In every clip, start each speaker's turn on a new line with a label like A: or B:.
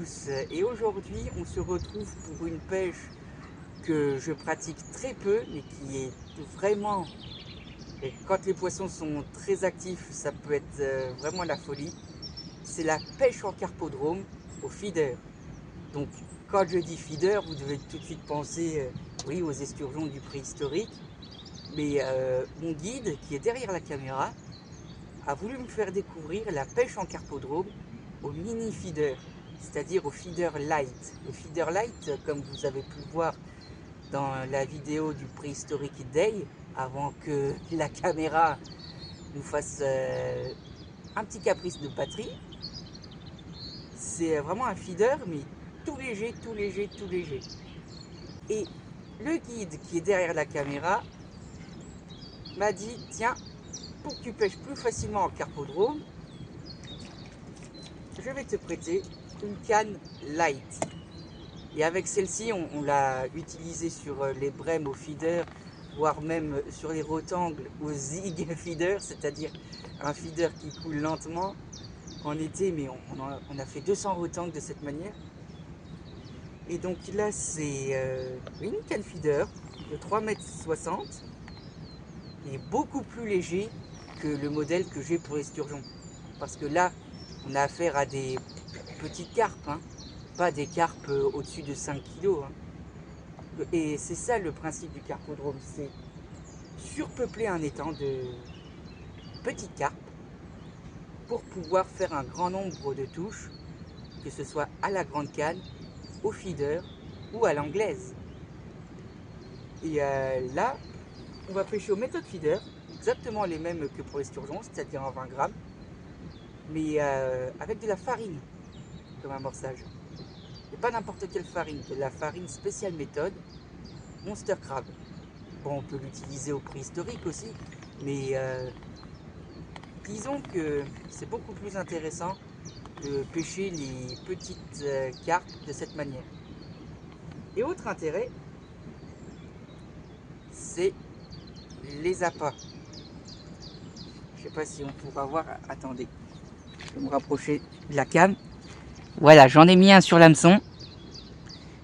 A: tous, et aujourd'hui on se retrouve pour une pêche que je pratique très peu mais qui est vraiment, et quand les poissons sont très actifs ça peut être vraiment la folie. C'est la pêche en carpodrome au feeder. Donc quand je dis feeder, vous devez tout de suite penser oui, aux esturgeons du préhistorique, mais mon guide qui est derrière la caméra a voulu me faire découvrir la pêche en carpodrome au mini feeder, c'est-à-dire au feeder light. Le feeder light, comme vous avez pu le voir dans la vidéo du Prehistoric Day, avant que la caméra nous fasse un petit caprice de batterie, c'est vraiment un feeder, mais tout léger, tout léger, tout léger. Et le guide qui est derrière la caméra m'a dit, tiens, pour que tu pêches plus facilement en carpodrome, je vais te prêter une canne light. Et avec celle-ci, on l'a utilisée sur les brèmes au feeder, voire même sur les rotangles au zig feeder, c'est-à-dire un feeder qui coule lentement en été, mais on a fait 200 rotangles de cette manière. Et donc là, c'est une canne feeder de 3,60 m et beaucoup plus léger que le modèle que j'ai pour l'esturgeon. Parce que là, on a affaire à des petites carpes, hein, pas des carpes au-dessus de 5 kg. Hein. Et c'est ça le principe du carpodrome, c'est surpeupler un étang de petites carpes pour pouvoir faire un grand nombre de touches, que ce soit à la grande canne, au feeder ou à l'anglaise. Et là, on va pêcher aux méthodes feeder, exactement les mêmes que pour l'esturgeon, c'est-à-dire en 20 grammes, mais avec de la farine comme amorçage. Et pas n'importe quelle farine, de la farine spéciale méthode, Monster Crab. Bon, on peut l'utiliser au préhistorique aussi, mais disons que c'est beaucoup plus intéressant de pêcher les petites carpes de cette manière. Et autre intérêt, c'est les appâts. Je sais pas si on pourra voir, attendez, je vais me rapprocher de la cam. Voilà, j'en ai mis un sur l'hameçon.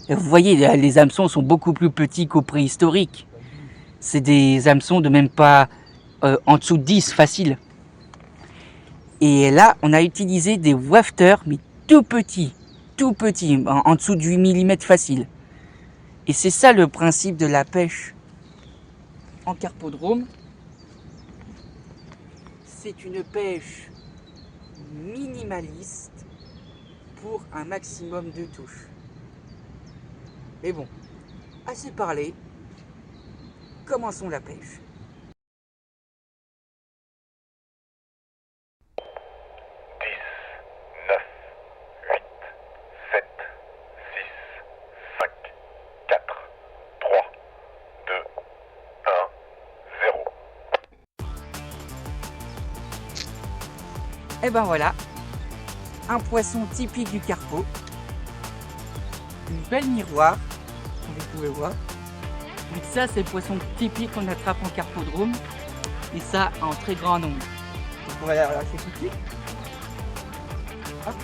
A: Vous voyez, les hameçons sont beaucoup plus petits qu'au préhistorique. C'est des hameçons de même pas en dessous de 10, facile. Et là, on a utilisé des wafters, mais tout petits, en dessous de 8 mm facile. Et c'est ça le principe de la pêche en carpodrome. C'est une pêche minimaliste pour un maximum de touches. Mais bon, assez parlé, commençons la pêche. 10, 9, 8, 7, 6, 5, 4, 3, 2, 1, 0. Et ben voilà, un poisson typique du carpo, une belle miroir, comme vous pouvez voir. Donc ça, c'est le poisson typique qu'on attrape en carpodrome, et ça en très grand nombre. Donc on va la lâcher tout de suite. Hop.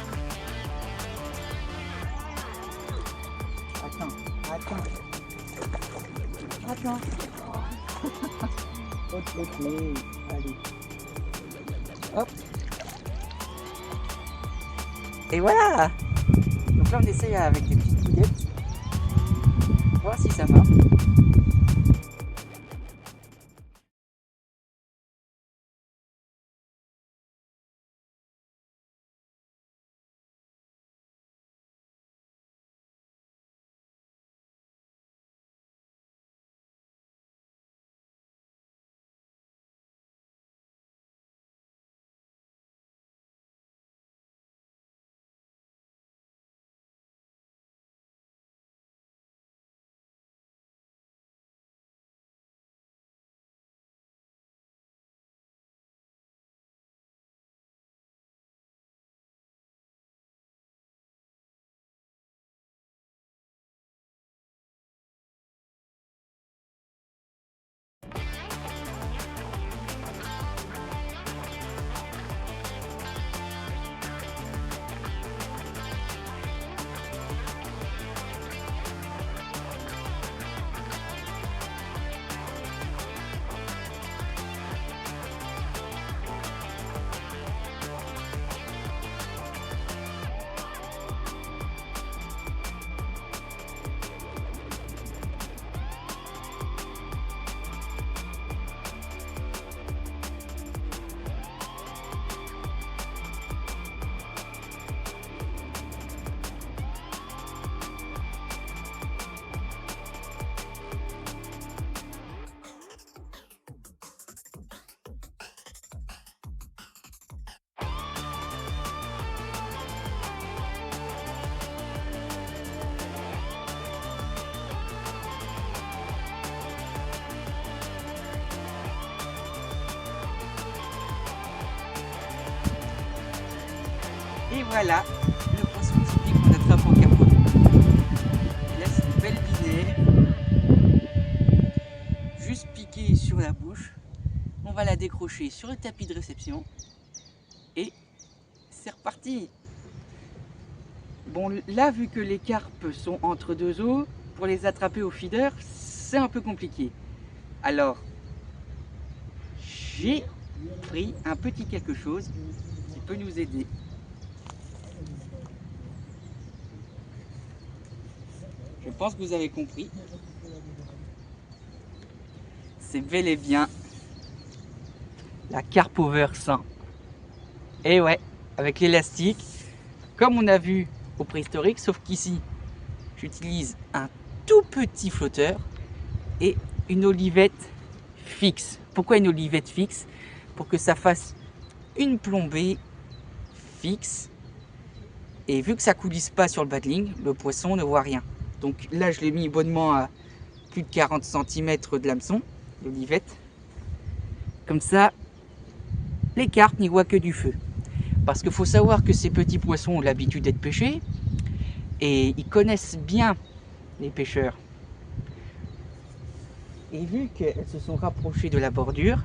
A: Attends. Ok, allez. Hop. Et voilà. Donc là on essaye avec des petites boulettes. Voir si ça marche. voilà le poisson typique qu'on attrape en carpo. Il laisse une belle binaire, juste piquée sur la bouche. On va la décrocher sur le tapis de réception et c'est reparti. Bon, là, vu que les carpes sont entre deux eaux, pour les attraper au feeder, c'est un peu compliqué. Alors, j'ai pris un petit quelque chose qui peut nous aider. Je pense que vous avez compris. C'est bel et bien la carpe over 100. Et ouais, avec l'élastique, comme on a vu au préhistorique, sauf qu'ici, j'utilise un tout petit flotteur et une olivette fixe. Pourquoi une olivette fixe? Pour que ça fasse une plombée fixe. Et vu que ça coulisse pas sur le bas de ligne, le poisson ne voit rien. Donc là, je l'ai mis bonnement à plus de 40 cm de l'hameçon, l'olivette. Comme ça, les carpes n'y voient que du feu. Parce qu'il faut savoir que ces petits poissons ont l'habitude d'être pêchés et ils connaissent bien les pêcheurs. Et vu qu'elles se sont rapprochées de la bordure,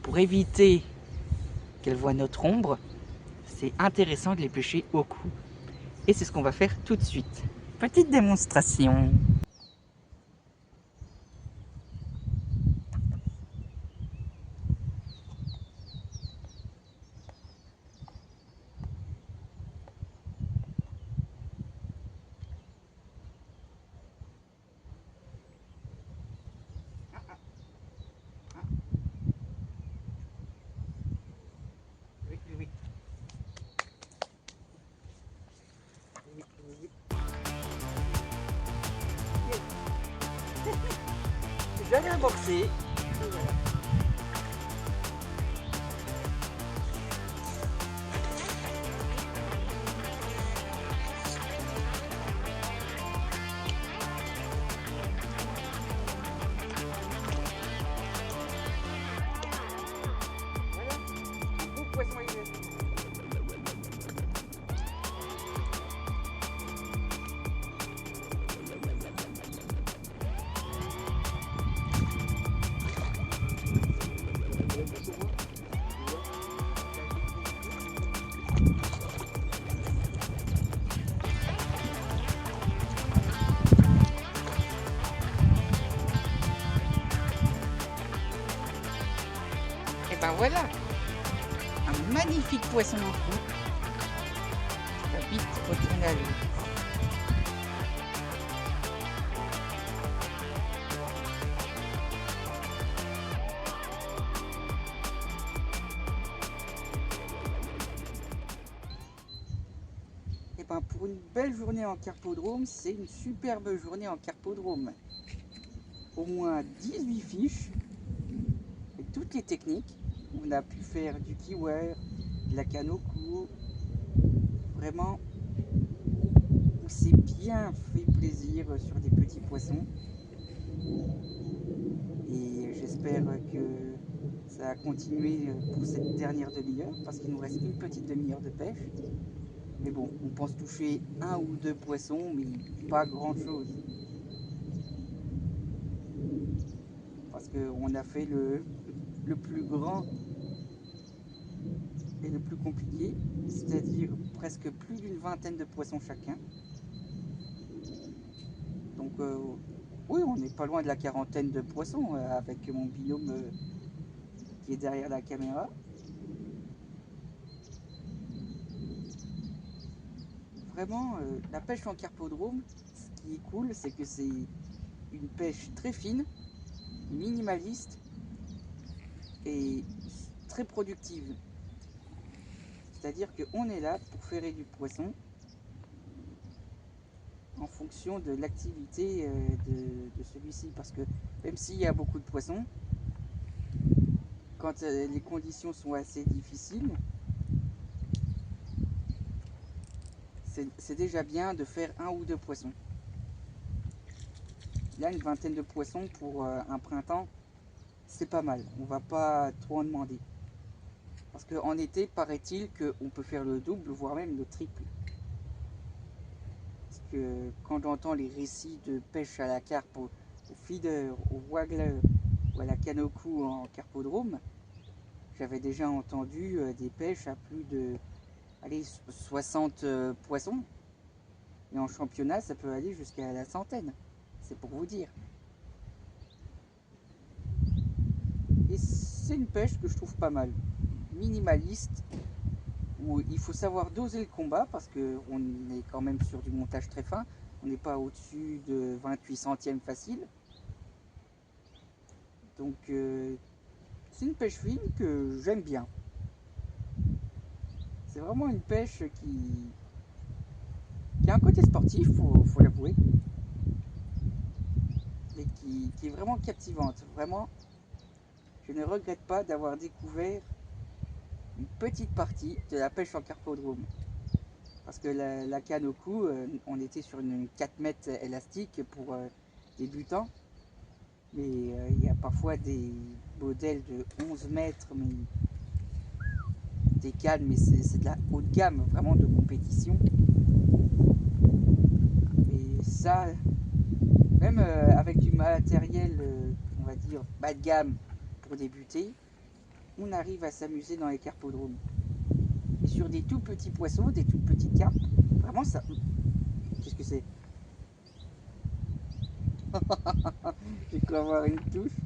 A: pour éviter qu'elles voient notre ombre, c'est intéressant de les pêcher au cou. Et c'est ce qu'on va faire tout de suite. Petite démonstration. Oui, oui, oui. Oui, oui, oui. J'avais amorcé. Voilà. Voilà, un beau poisson élastique. Et ben voilà, un magnifique poisson en fond. On va vite retourner à l'eau. Et ben pour une belle journée en carpodrome, c'est une superbe journée en carpodrome. Au moins 18 fiches, avec toutes les techniques. On a pu faire du keyware, de la canne au cou. Vraiment, on s'est bien fait plaisir sur des petits poissons. Et j'espère que ça va continuer pour cette dernière demi-heure, parce qu'il nous reste une petite demi-heure de pêche. Mais bon, on pense toucher un ou deux poissons, mais pas grand-chose. Parce qu'on a fait le plus grand et le plus compliqué, c'est-à-dire presque plus d'une vingtaine de poissons chacun. Donc oui, on n'est pas loin de la quarantaine de poissons avec mon binôme qui est derrière la caméra. Vraiment, la pêche en carpodrome, ce qui est cool, c'est que c'est une pêche très fine, minimaliste et très productive. C'est-à-dire qu'on est là pour ferrer du poisson en fonction de l'activité de celui-ci. Parce que même s'il y a beaucoup de poissons, quand les conditions sont assez difficiles, c'est déjà bien de faire un ou deux poissons. Là, une vingtaine de poissons pour un printemps, c'est pas mal. On va pas trop en demander. Parce qu'en été, paraît-il qu'on peut faire le double, voire même le triple. Parce que quand j'entends les récits de pêche à la carpe, au feeder, au waggler ou à la canne au cou en carpodrome, j'avais déjà entendu des pêches à plus de allez, 60 poissons. Et en championnat, ça peut aller jusqu'à la centaine. C'est pour vous dire. Et c'est une pêche que je trouve pas mal. Minimaliste, où il faut savoir doser le combat parce qu'on est quand même sur du montage très fin. On n'est pas au-dessus de 28 centièmes facile. Donc c'est une pêche fine que j'aime bien. C'est vraiment une pêche qui a un côté sportif, faut l'avouer, et qui est vraiment captivante. Vraiment, je ne regrette pas d'avoir découvert une petite partie de la pêche en carpodrome. Parce que la canne au cou, on était sur une 4 mètres élastique pour débutants. Mais il y a parfois des modèles de 11 mètres, mais des cannes, mais c'est de la haute gamme, vraiment de compétition. Et ça, même avec du matériel, on va dire, bas de gamme pour débuter, on arrive à s'amuser dans les carpodromes. Et sur des tout petits poissons, des toutes petites carpes, vraiment ça... Qu'est-ce que c'est? J'ai cru avoir une touche.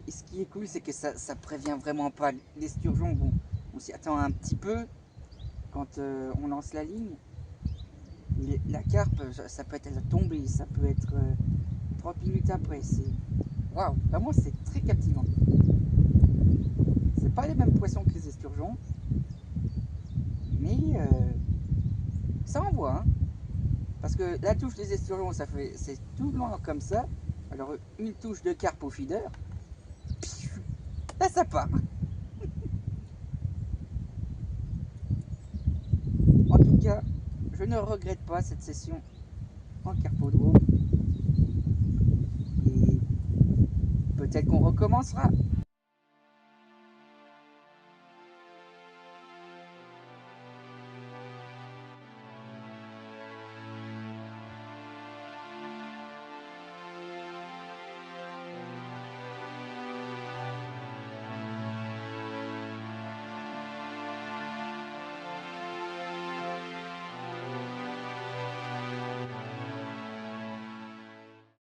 A: Et ce qui est cool, c'est que ça prévient vraiment pas. L'esturgeon, bon, on s'y attend un petit peu quand on lance la ligne. Mais la carpe, ça peut être à la tombée, ça peut être 30 minutes après. C'est waouh, vraiment c'est très captivant. C'est pas les mêmes poissons que les esturgeons, mais ça envoie. Hein. Parce que la touche des esturgeons, c'est tout loin comme ça. Alors une touche de carpe au feeder, là ça part. En tout cas, je ne regrette pas cette session en carpodrome. Et peut-être qu'on recommencera.